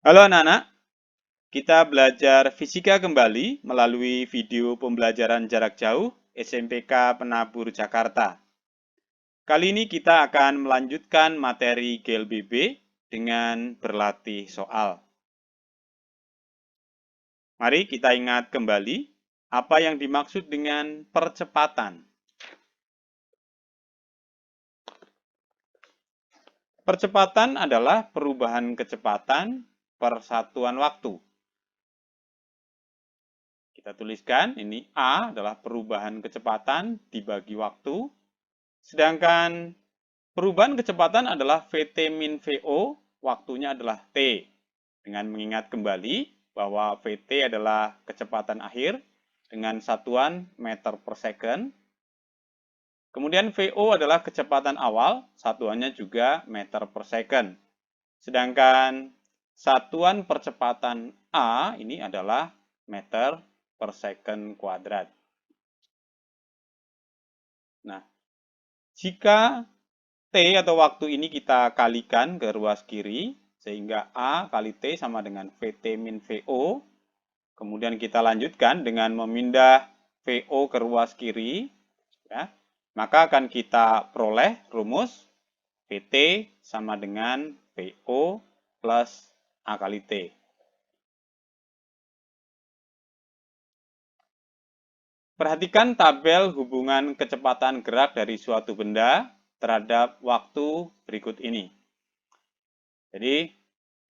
Halo anak-anak, kita belajar fisika kembali melalui video pembelajaran jarak jauh SMPK Penabur Jakarta. Kali ini kita akan melanjutkan materi GLBB dengan berlatih soal. Mari kita ingat kembali apa yang dimaksud dengan percepatan. Percepatan adalah perubahan kecepatan per satuan waktu. Kita tuliskan, ini A adalah perubahan kecepatan dibagi waktu, sedangkan perubahan kecepatan adalah Vt min Vo, waktunya adalah T. Dengan mengingat kembali bahwa Vt adalah kecepatan akhir dengan satuan meter per second. Kemudian Vo adalah kecepatan awal, satuannya juga meter per second. Sedangkan satuan percepatan A ini adalah meter per second kuadrat. Nah, jika T atau waktu ini kita kalikan ke ruas kiri, sehingga A kali T sama dengan Vt min Vo. Kemudian kita lanjutkan dengan memindah Vo ke ruas kiri, ya, maka akan kita peroleh rumus Vt sama dengan Vo plus A kali T. Perhatikan tabel hubungan kecepatan gerak dari suatu benda terhadap waktu berikut ini. Jadi,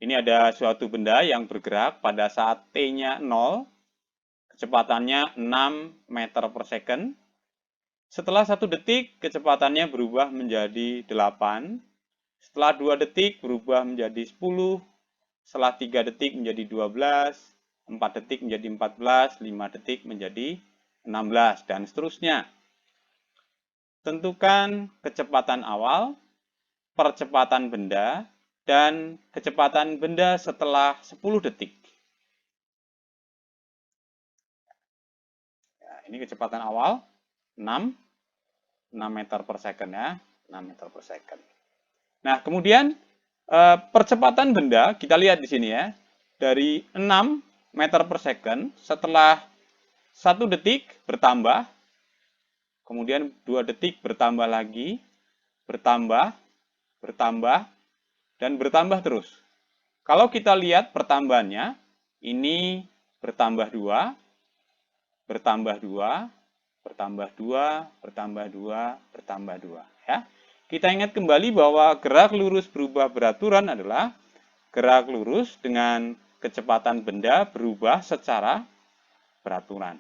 ini ada suatu benda yang bergerak pada saat T-nya 0, kecepatannya 6 meter per second. Setelah 1 detik, kecepatannya berubah menjadi 8. Setelah 2 detik, berubah menjadi 10. Setelah 3 detik menjadi 12. 4 detik menjadi 14. 5 detik menjadi 16, dan seterusnya. Tentukan kecepatan awal, percepatan benda, dan kecepatan benda setelah 10 detik. Ya, ini kecepatan awal, 6 meter per second ya, 6 meter per second. Nah, kemudian percepatan benda, kita lihat di sini ya, dari 6 meter per second, setelah 1 detik bertambah, kemudian 2 detik bertambah lagi, bertambah, bertambah, dan bertambah terus. Kalau kita lihat pertambahannya, ini bertambah 2, bertambah 2, bertambah 2, bertambah 2, bertambah 2. Ya. Kita ingat kembali bahwa gerak lurus berubah beraturan adalah gerak lurus dengan kecepatan benda berubah secara beraturan.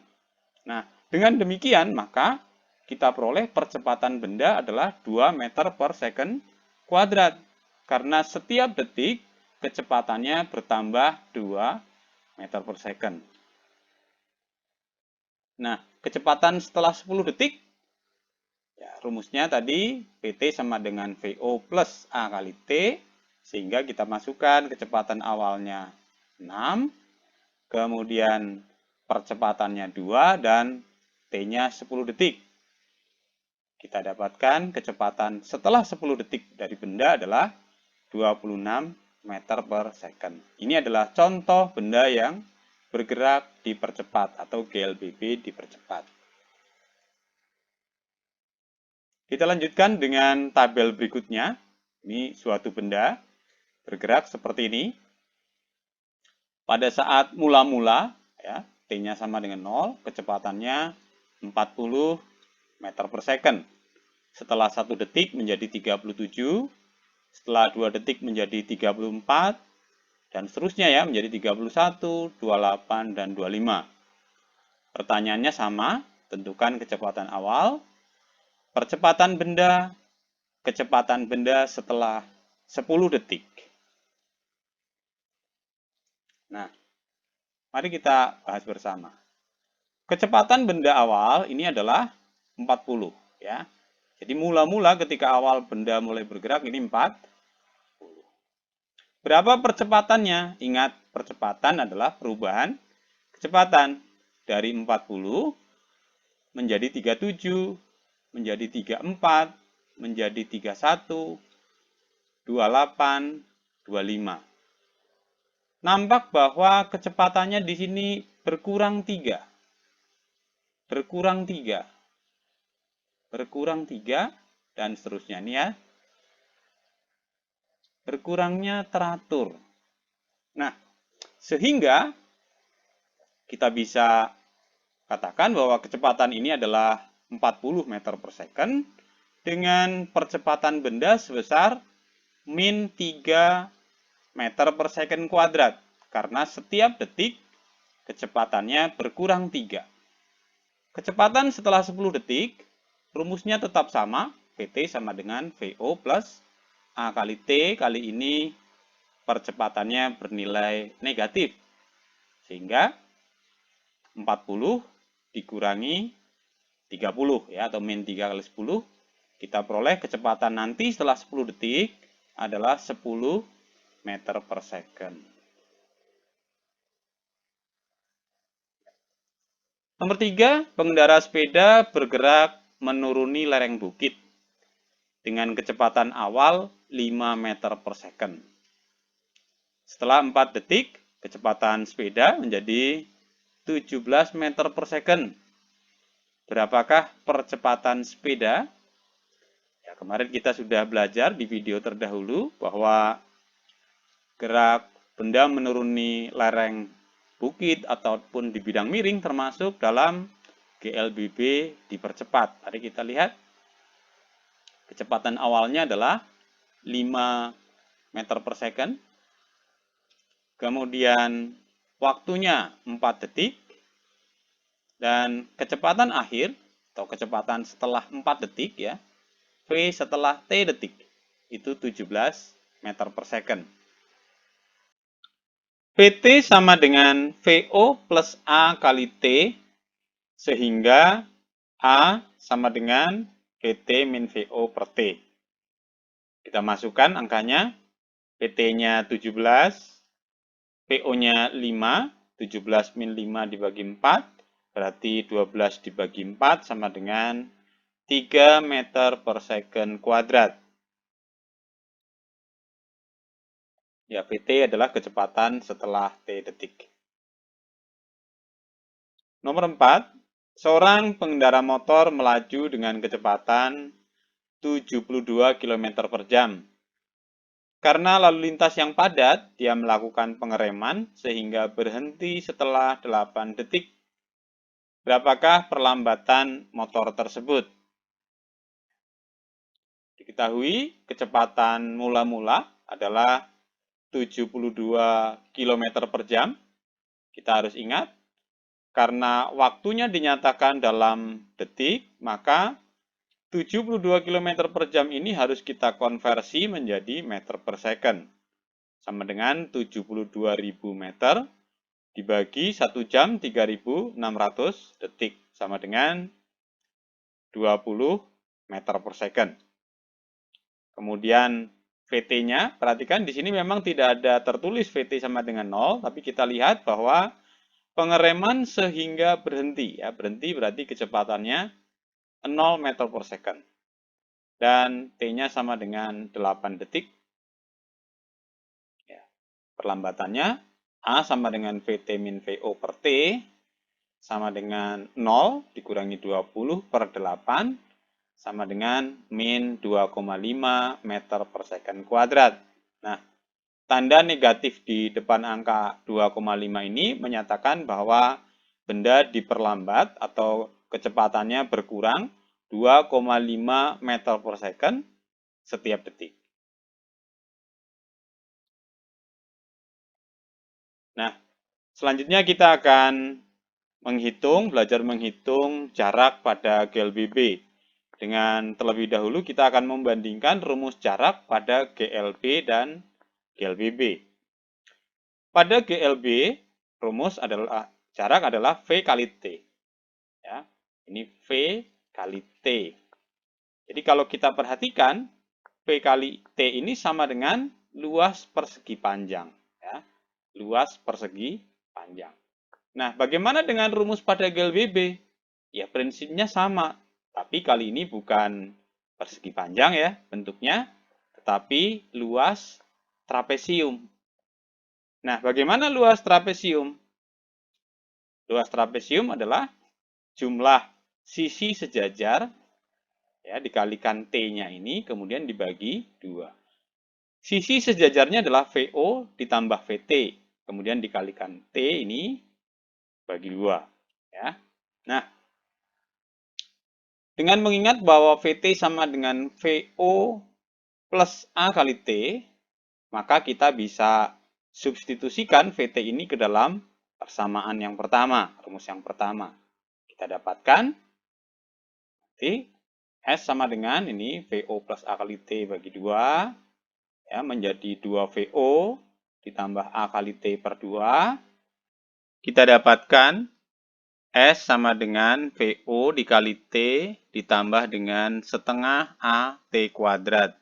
Nah, dengan demikian maka kita peroleh percepatan benda adalah 2 meter per second kuadrat. Karena setiap detik kecepatannya bertambah 2 meter per second. Nah, kecepatan setelah 10 detik, ya, rumusnya tadi Pt sama dengan Vo plus A kali T, sehingga kita masukkan kecepatan awalnya 6, kemudian percepatannya 2, dan T-nya 10 detik. Kita dapatkan kecepatan setelah 10 detik dari benda adalah 26 meter per second. Ini adalah contoh benda yang bergerak dipercepat atau GLBB dipercepat. Kita lanjutkan dengan tabel berikutnya. Ini suatu benda bergerak seperti ini. Pada saat mula-mula, ya, T-nya sama dengan 0, kecepatannya 40 meter per second. Setelah 1 detik menjadi 37, setelah 2 detik menjadi 34, dan seterusnya ya, menjadi 31, 28, dan 25. Pertanyaannya sama, tentukan kecepatan awal, percepatan benda, kecepatan benda setelah 10 detik. Nah, mari kita bahas bersama. Kecepatan benda awal ini adalah 40 ya. Jadi mula-mula ketika awal benda mulai bergerak ini 40. Berapa percepatannya? Ingat, percepatan adalah perubahan kecepatan dari 40 menjadi 37, menjadi 34, menjadi 31, 28, 25. nampak bahwa kecepatannya di sini berkurang 3. Berkurang 3. Berkurang 3 dan seterusnya nih ya. Berkurangnya teratur. Nah, sehingga kita bisa katakan bahwa kecepatan ini adalah 40 meter per second dengan percepatan benda sebesar min 3 meter per second kuadrat. Karena setiap detik kecepatannya berkurang 3. Kecepatan setelah 10 detik, rumusnya tetap sama, Pt sama dengan VO plus A kali T, kali ini percepatannya bernilai negatif. Sehingga 40 dikurangi 30 ya, atau min 3 kali 10, kita peroleh kecepatan nanti setelah 10 detik adalah 10 meter per second. Nomor 3, pengendara sepeda bergerak menuruni lereng bukit dengan kecepatan awal 5 meter per second. Setelah 4 detik, kecepatan sepeda menjadi 17 meter per second. Berapakah percepatan sepeda? Ya, kemarin kita sudah belajar di video terdahulu bahwa gerak benda menuruni lereng bukit ataupun di bidang miring termasuk dalam GLBB dipercepat. Mari kita lihat. Kecepatan awalnya adalah 5 meter per second. Kemudian waktunya 4 detik. Dan kecepatan akhir atau kecepatan setelah 4 detik ya, V setelah T detik, itu 17 meter per second. PT sama dengan VO plus A kali T, sehingga A sama dengan PT min VO per T. Kita masukkan angkanya, PT-nya 17, VO-nya 5, 17 min 5 dibagi 4, berarti 12 dibagi 4 sama dengan 3 meter per second kuadrat. Ya, Pt adalah kecepatan setelah T detik. Nomor 4, seorang pengendara motor melaju dengan kecepatan 72 km per jam. Karena lalu lintas yang padat, dia melakukan pengereman sehingga berhenti setelah 8 detik. Berapakah perlambatan motor tersebut? Diketahui kecepatan mula-mula adalah 72 km per jam. Kita harus ingat, karena waktunya dinyatakan dalam detik, maka 72 km per jam ini harus kita konversi menjadi meter per second. Sama dengan 72.000 meter dibagi 1 jam 3.600 detik. Sama dengan 20 meter per second. Kemudian VT-nya, perhatikan di sini memang tidak ada tertulis VT sama dengan 0, tapi kita lihat bahwa pengereman sehingga berhenti. Ya, berhenti berarti kecepatannya 0 meter per second. Dan T-nya sama dengan 8 detik. Ya, perlambatannya A sama dengan VT min VO per T sama dengan 0 dikurangi 20 per 8 sama dengan min 2,5 meter per second kuadrat. Nah, tanda negatif di depan angka 2,5 ini menyatakan bahwa benda diperlambat atau kecepatannya berkurang 2,5 meter per second setiap detik. Nah, selanjutnya kita akan belajar menghitung jarak pada GLBB. Dengan terlebih dahulu kita akan membandingkan rumus jarak pada GLB dan GLBB. Pada GLB, rumus adalah jarak adalah V kali T. Ya, ini V kali T. Jadi kalau kita perhatikan, V kali T ini sama dengan luas persegi panjang. Ya, luas persegi panjang. Nah, bagaimana dengan rumus pada GLBB? Ya, prinsipnya sama. Tapi kali ini bukan persegi panjang ya bentuknya, tetapi luas trapesium. Nah, bagaimana luas trapesium? Luas trapesium adalah jumlah sisi sejajar ya dikalikan T-nya ini kemudian dibagi 2. Sisi sejajarnya adalah VO ditambah VT, kemudian dikalikan T ini bagi 2 ya. Nah, dengan mengingat bahwa VT sama dengan VO plus A kali T, maka kita bisa substitusikan VT ini ke dalam persamaan yang pertama, rumus yang pertama. Kita dapatkan nanti S sama dengan ini VO plus A kali T bagi 2, ya, menjadi 2VO ditambah A kali T per 2. Kita dapatkan S sama dengan VO dikali T ditambah dengan setengah A T kuadrat.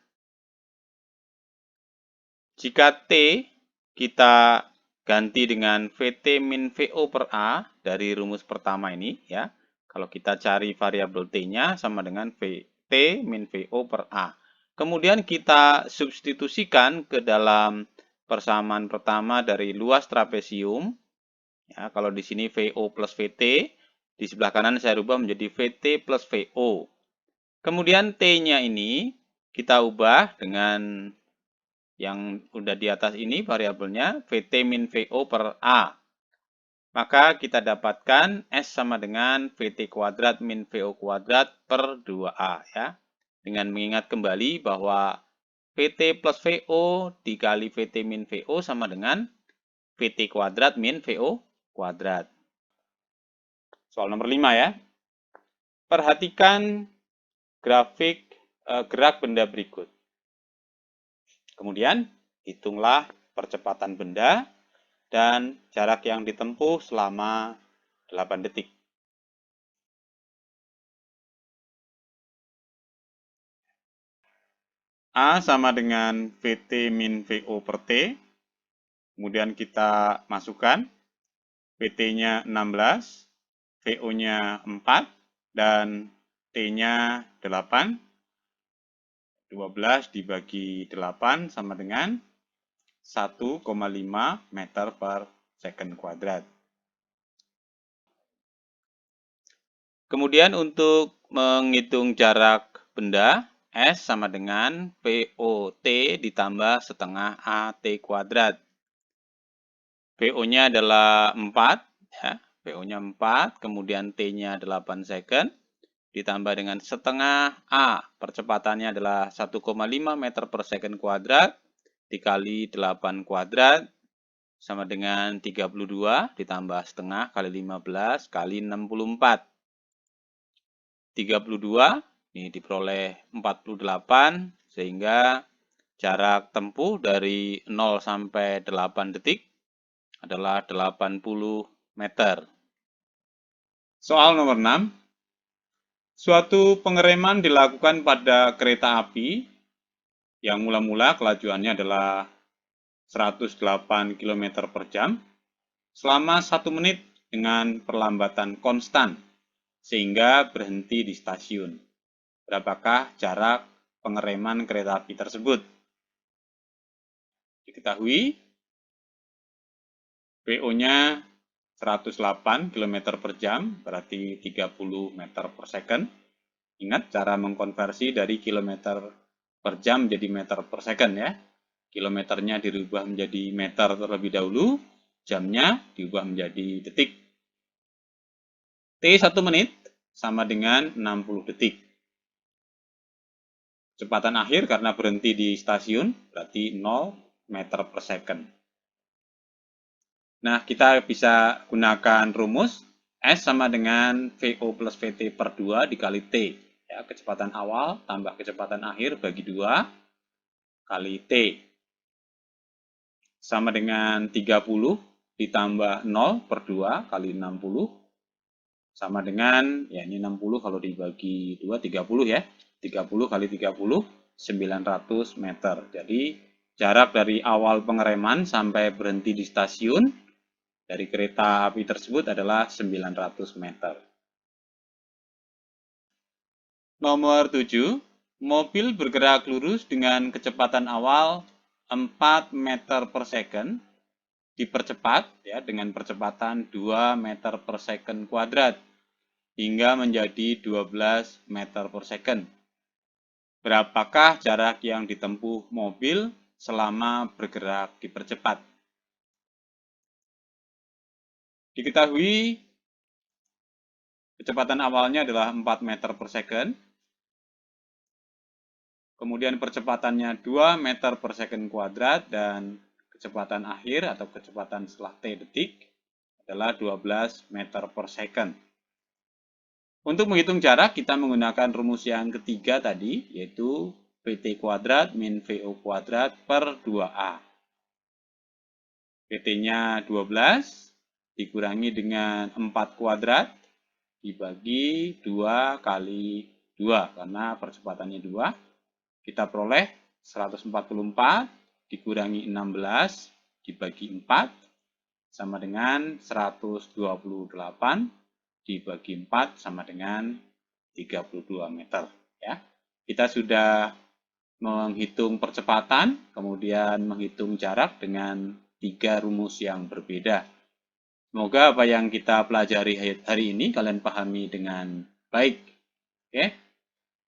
Jika T kita ganti dengan VT min VO per A dari rumus pertama ini, ya. Kalau kita cari variabel T-nya sama dengan VT min VO per A. Kemudian kita substitusikan ke dalam persamaan pertama dari luas trapesium. Ya, kalau di sini VO plus VT, di sebelah kanan saya rubah menjadi VT plus VO. Kemudian T-nya ini kita ubah dengan yang udah di atas ini variabelnya VT min VO per A. Maka kita dapatkan S sama dengan VT kuadrat min VO kuadrat per 2A ya. Dengan mengingat kembali bahwa VT plus VO dikali VT min VO sama dengan VT kuadrat min VO kuadrat. Soal nomor 5 ya. Perhatikan grafik gerak benda berikut. Kemudian, hitunglah percepatan benda dan jarak yang ditempuh selama 8 detik. A sama dengan VT min VO per T. Kemudian kita masukkan VT-nya 16, VO-nya 4, dan T-nya 8. 12 dibagi 8 sama dengan 1,5 meter per second kuadrat. Kemudian untuk menghitung jarak benda, S sama dengan VOT ditambah setengah AT kuadrat. VO-nya adalah 4, ya. VO-nya 4, kemudian T-nya 8 second, ditambah dengan setengah A, percepatannya adalah 1,5 meter per second kuadrat, dikali 8 kuadrat, sama dengan 32, ditambah setengah kali 15 kali 64. 32, ini diperoleh 48, sehingga jarak tempuh dari 0 sampai 8 detik adalah 80 meter. Soal nomor 6. Suatu pengereman dilakukan pada kereta api yang mula-mula kelajuannya adalah 108 km per jam selama 1 menit dengan perlambatan konstan sehingga berhenti di stasiun. Berapakah jarak pengereman kereta api tersebut? Diketahui VO-nya 108 km per jam, berarti 30 meter per second. Ingat cara mengkonversi dari kilometer per jam menjadi meter per second ya. Kilometernya dirubah menjadi meter terlebih dahulu, jamnya diubah menjadi detik. T 1 menit sama dengan 60 detik. Kecepatan akhir karena berhenti di stasiun berarti 0 meter per second. Nah, kita bisa gunakan rumus S sama dengan VO plus VT per 2 dikali T. Ya, kecepatan awal tambah kecepatan akhir bagi 2 kali T. Sama dengan 30 ditambah 0 per 2 kali 60. Sama dengan, ya ini 60 kalau dibagi 2, 30 ya. 30 kali 30, 900 meter. Jadi, jarak dari awal pengereman sampai berhenti di stasiun dari kereta api tersebut adalah 900 meter. Nomor 7, mobil bergerak lurus dengan kecepatan awal 4 meter per second dipercepat ya dengan percepatan 2 meter per second kuadrat hingga menjadi 12 meter per second. Berapakah jarak yang ditempuh mobil selama bergerak dipercepat? Diketahui kecepatan awalnya adalah 4 meter per second. Kemudian percepatannya 2 meter per second kuadrat dan kecepatan akhir atau kecepatan setelah T detik adalah 12 meter per second. Untuk menghitung jarak, kita menggunakan rumus yang ketiga tadi, yaitu PT kuadrat min VO kuadrat per 2A. PT-nya 12 dikurangi dengan 4 kuadrat dibagi 2 kali 2, karena percepatannya 2. Kita peroleh 144 dikurangi 16 dibagi 4 sama dengan 128 dibagi 4 sama dengan 32 meter. Ya. Kita sudah menghitung percepatan, kemudian menghitung jarak dengan 3 rumus yang berbeda. Semoga apa yang kita pelajari hari ini kalian pahami dengan baik. Oke.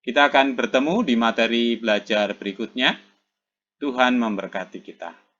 Kita akan bertemu di materi belajar berikutnya. Tuhan memberkati kita.